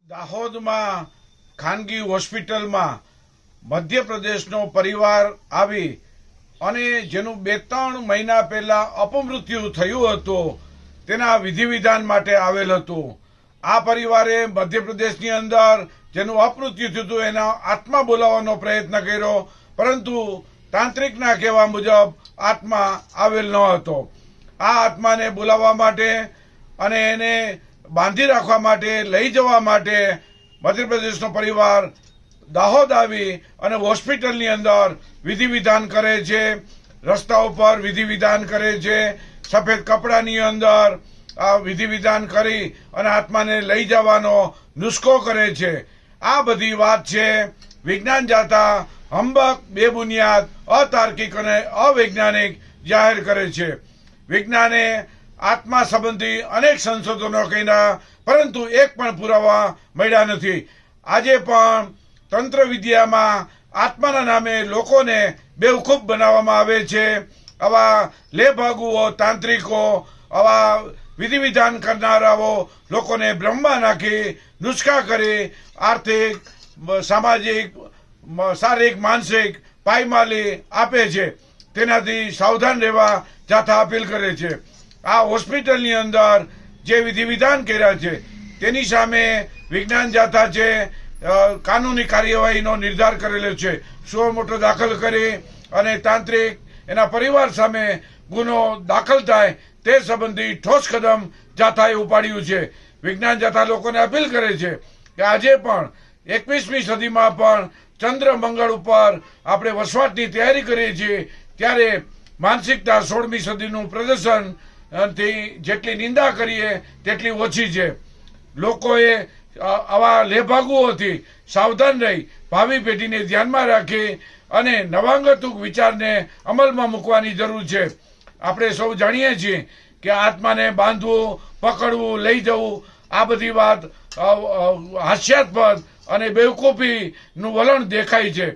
દાહોદમાં ખાનગી હોસ્પિટલમાં મધ્યપ્રદેશનો પરિવાર આવી અને જેનું 2-3 મહિના પહેલા અપમૃત્યુ થયું હતું તેના વિધિ વિધાન માટે આવેલ હતું। આ પરિવારે મધ્યપ્રદેશની અંદર જેનું અપમૃત્યુ થયું હતું એના આત્મા બોલાવવાનો પ્રયત્ન કર્યો, પરંતુ તાંત્રિકના કહેવા મુજબ આત્મા આવેલ ન હતો। આ આત્માને બોલાવવા માટે અને એને બાંધી રાખવા માટે, લઈ જવા માટે મધ્યપ્રદેશનો પરિવાર દાહોદ આવી અને હોસ્પિટલની અંદર વિધિ વિધાન કરે છે, રસ્તા ઉપર વિધિ વિધાન કરે છે, સફેદ કપડાની અંદર આ વિધિ વિધાન કરી અને આત્માને લઈ જવાનો નુસ્ખો કરે છે। આ બધી વાત છે વિજ્ઞાન જાતા હંબક, બેબુનિયાદ, અતાર્કિક અને અવૈજ્ઞાનિક જાહેર કરે છે। વિજ્ઞાને આત્મા સંબંધી અનેક સંશોધનો કર્યા, પરંતુ એક પણ પુરાવા મળ્યા નથી। આજે પણ તંત્ર વિદ્યામાં આત્માના નામે લોકોને બેવકૂફ બનાવવામાં આવે છે। આવા લેભાગુઓ, તાંત્રિકો, આવા વિધિ વિધાન કરનારાઓ લોકોને બ્રહ્મા નાખી, નુસ્ખા કરી આર્થિક, સામાજિક, શારીરિક, માનસિક પાયમાલી આપે છે। તેનાથી સાવધાન રહેવા જાથા અપીલ કરે છે। આ હોસ્પિટલની અંદર જે વિધિ વિધાન કર્યા છે તેની સામે વિજ્ઞાન જાથા છે કાનૂની કાર્યવાહીનો નિર્ધાર કરેલો છે। સો મોટો દાખલ કરી અને તાંત્રિક એના પરિવાર સામે ગુનો દાખલ થાય તે સંબંધી ઠોસ કદમ જાથાએ ઉપાડ્યું છે। વિજ્ઞાન જાથા લોકોને અપીલ કરે છે કે આજે પણ 21મી સદીમાં પણ ચંદ્ર મંગળ ઉપર આપણે વસવાટની તૈયારી કરીએ છીએ, ત્યારે માનસિકતા 16મી સદીનું પ્રદર્શન થી જેટલી નિંદા કરીએ તેટલી ઓછી છે। લોકોએ આવા લેભાગુઓથી સાવધાન રહી ભાવિ પેઢીને ધ્યાનમાં રાખી અને નવાંગતુક વિચારને અમલમાં મૂકવાની જરૂર છે। આપણે સૌ જાણીએ છીએ કે આત્માને બાંધવું, પકડવું, લઈ જવું, આ બધી વાત હાસ્યાસ્પદ અને બેવકૂફીનું વલણ દેખાય છે।